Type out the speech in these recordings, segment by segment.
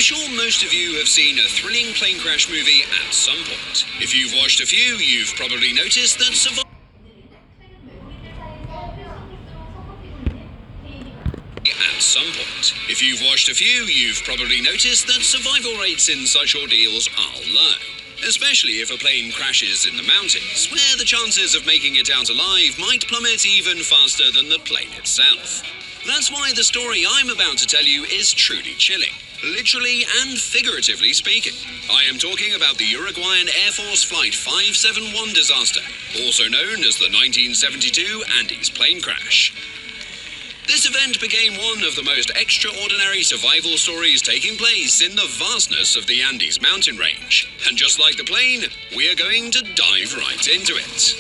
sure most of you have seen a thrilling plane crash movie at some point. If you've watched a few, you've probably noticed that survival rates in such ordeals are low. Especially if a plane crashes in the mountains, where the chances of making it out alive might plummet even faster than the plane itself. That's why the story I'm about to tell you is truly chilling, literally and figuratively speaking. I am talking about the Uruguayan Air Force Flight 571 disaster, also known as the 1972 Andes plane crash. This event became one of the most extraordinary survival stories taking place in the vastness of the Andes mountain range. And just like the plane, we are going to dive right into it.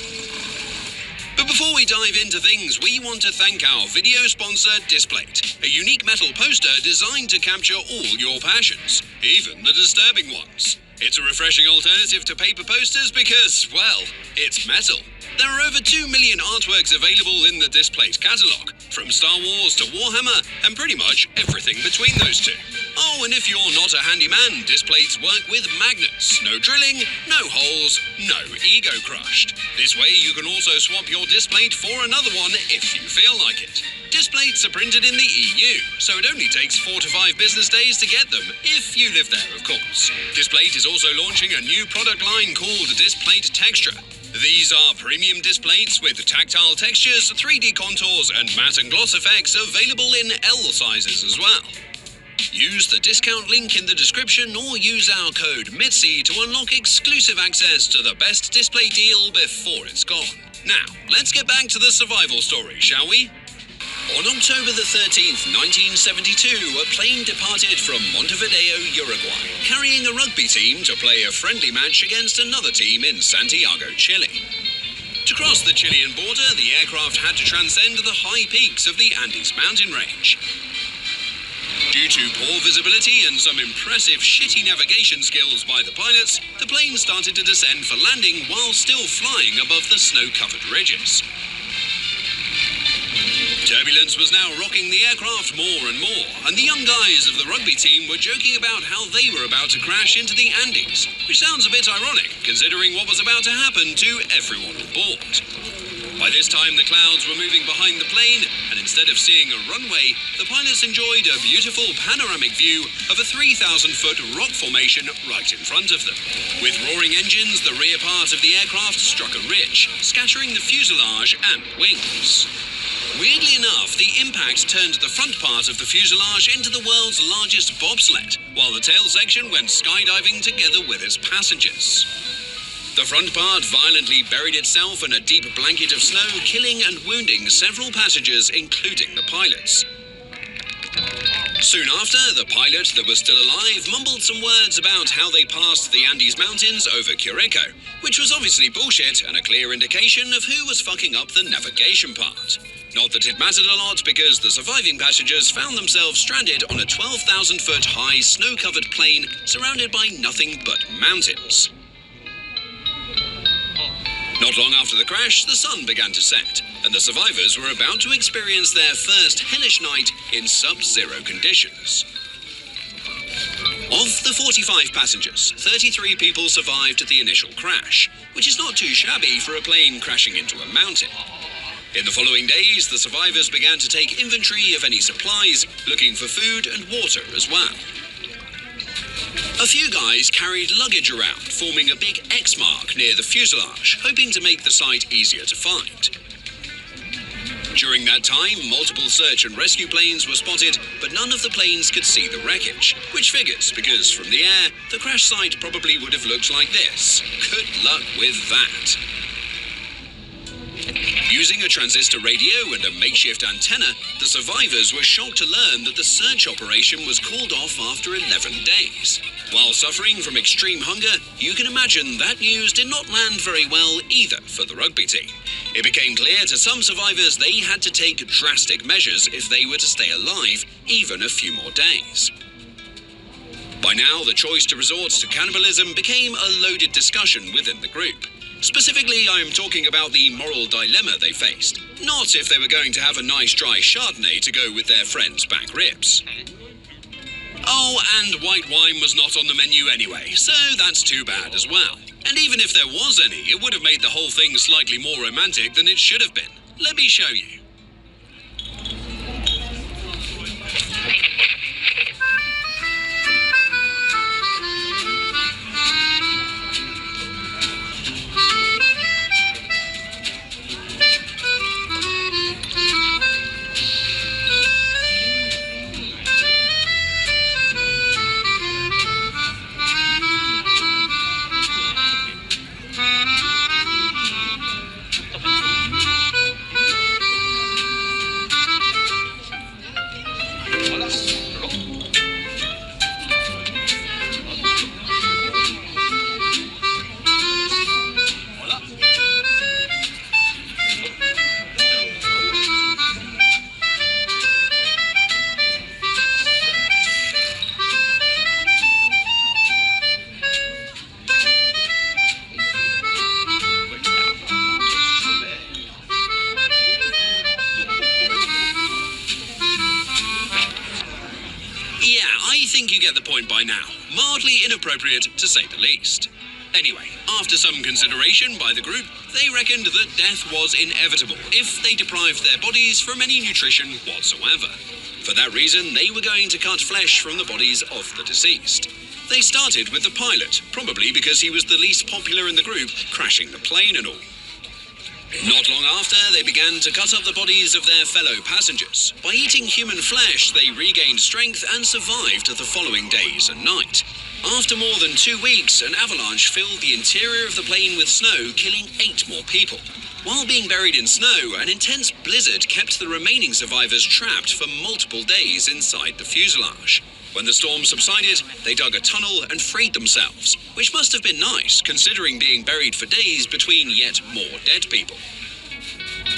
But before we dive into things, we want to thank our video sponsor, Displate, a unique metal poster designed to capture all your passions, even the disturbing ones. It's a refreshing alternative to paper posters because, well, it's metal. There are over 2 million artworks available in the Displate catalogue, from Star Wars to Warhammer, and pretty much everything between those two. Oh, and if you're not a handyman, Displates work with magnets. No drilling, no holes, no ego crushed. This way you can also swap your Displate for another one if you feel like it. Displates are printed in the EU, so it only takes 4 to 5 business days to get them, if you live there, of course. Displate is also launching a new product line called Displate Texture. These are premium Displates with tactile textures, 3D contours, and matte and gloss effects available in L sizes as well. Use the discount link in the description or use our code MITSY to unlock exclusive access to the best Displate deal before it's gone. Now, let's get back to the survival story, shall we? On October the 13th, 1972, a plane departed from Montevideo, Uruguay, carrying a rugby team to play a friendly match against another team in Santiago, Chile. To cross the Chilean border, the aircraft had to transcend the high peaks of the Andes mountain range. Due to poor visibility and some impressive shitty navigation skills by the pilots, the plane started to descend for landing while still flying above the snow-covered ridges. Turbulence was now rocking the aircraft more and more, and the young guys of the rugby team were joking about how they were about to crash into the Andes, which sounds a bit ironic, considering what was about to happen to everyone on board. By this time, the clouds were moving behind the plane, and instead of seeing a runway, the pilots enjoyed a beautiful panoramic view of a 3,000-foot rock formation right in front of them. With roaring engines, the rear part of the aircraft struck a ridge, scattering the fuselage and wings. Weirdly enough, the impact turned the front part of the fuselage into the world's largest bobsled, while the tail section went skydiving together with its passengers. The front part violently buried itself in a deep blanket of snow, killing and wounding several passengers, including the pilots. Soon after, the pilot that was still alive mumbled some words about how they passed the Andes Mountains over Curico, which was obviously bullshit and a clear indication of who was fucking up the navigation part. Not that it mattered a lot, because the surviving passengers found themselves stranded on a 12,000-foot high snow-covered plain surrounded by nothing but mountains. Not long after the crash, the sun began to set, and the survivors were about to experience their first hellish night in sub-zero conditions. Of the 45 passengers, 33 people survived the initial crash, which is not too shabby for a plane crashing into a mountain. In the following days, the survivors began to take inventory of any supplies, looking for food and water as well. A few guys carried luggage around, forming a big X mark near the fuselage, hoping to make the site easier to find. During that time, multiple search and rescue planes were spotted, but none of the planes could see the wreckage, which figures because from the air, the crash site probably would have looked like this. Good luck with that. Using a transistor radio and a makeshift antenna, the survivors were shocked to learn that the search operation was called off after 11 days. While suffering from extreme hunger, you can imagine that news did not land very well either for the rugby team. It became clear to some survivors they had to take drastic measures if they were to stay alive even a few more days. By now, the choice to resort to cannibalism became a loaded discussion within the group. Specifically, I am talking about the moral dilemma they faced, not if they were going to have a nice dry Chardonnay to go with their friends' back ribs. Oh, and white wine was not on the menu anyway, so that's too bad as well. And even if there was any, it would have made the whole thing slightly more romantic than it should have been. Let me show you. Yeah, I think you get the point by now. Mildly inappropriate, to say the least. Anyway, after some consideration by the group, they reckoned that death was inevitable if they deprived their bodies from any nutrition whatsoever. For that reason, they were going to cut flesh from the bodies of the deceased. They started with the pilot, probably because he was the least popular in the group, crashing the plane and all. Not long after, they began to cut up the bodies of their fellow passengers. By eating human flesh, they regained strength and survived the following days and night. After more than 2 weeks, an avalanche filled the interior of the plane with snow, killing 8 more people. While being buried in snow, an intense blizzard kept the remaining survivors trapped for multiple days inside the fuselage. When the storm subsided, they dug a tunnel and freed themselves, which must have been nice, considering being buried for days between yet more dead people.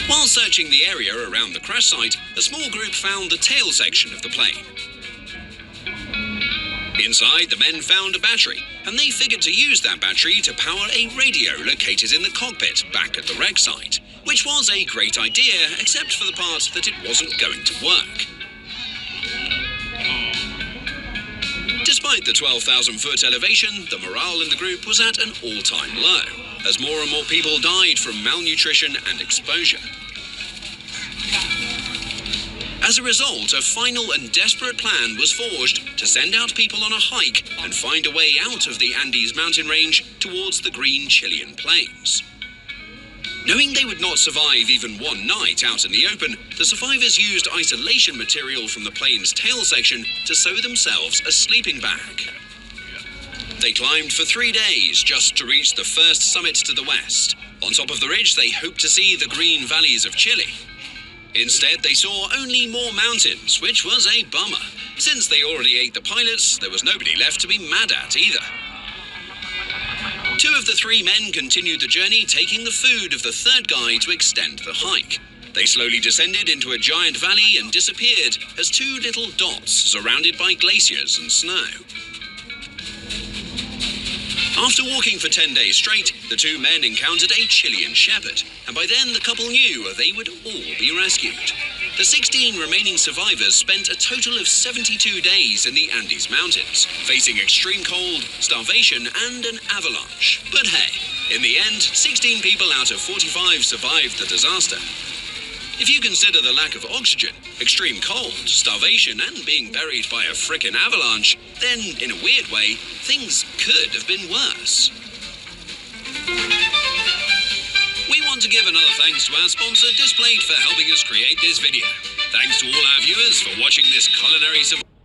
While searching the area around the crash site, a small group found the tail section of the plane. Inside, the men found a battery, and they figured to use that battery to power a radio located in the cockpit back at the wreck site, which was a great idea, except for the part that it wasn't going to work. Despite the 12,000-foot elevation, the morale in the group was at an all-time low, as more and more people died from malnutrition and exposure. As a result, a final and desperate plan was forged to send out people on a hike and find a way out of the Andes mountain range towards the green Chilean plains. Knowing they would not survive even one night out in the open, the survivors used isolation material from the plane's tail section to sew themselves a sleeping bag. They climbed for 3 days just to reach the first summit to the west. On top of the ridge, they hoped to see the green valleys of Chile. Instead, they saw only more mountains, which was a bummer. Since they already ate the pilots, there was nobody left to be mad at either. 2 of the 3 men continued the journey, taking the food of the third guy to extend the hike. They slowly descended into a giant valley and disappeared as 2 little dots surrounded by glaciers and snow. After walking for 10 days straight, the 2 men encountered a Chilean shepherd, and by then the couple knew they would all be rescued. The 16 remaining survivors spent a total of 72 days in the Andes Mountains, facing extreme cold, starvation, and an avalanche. But hey, in the end, 16 people out of 45 survived the disaster. If you consider the lack of oxygen, extreme cold, starvation, and being buried by a frickin' avalanche, then, in a weird way, things could have been worse. We want to give another thanks to our sponsor, Displayed, for helping us create this video. Thanks to all our viewers for watching this culinary survival.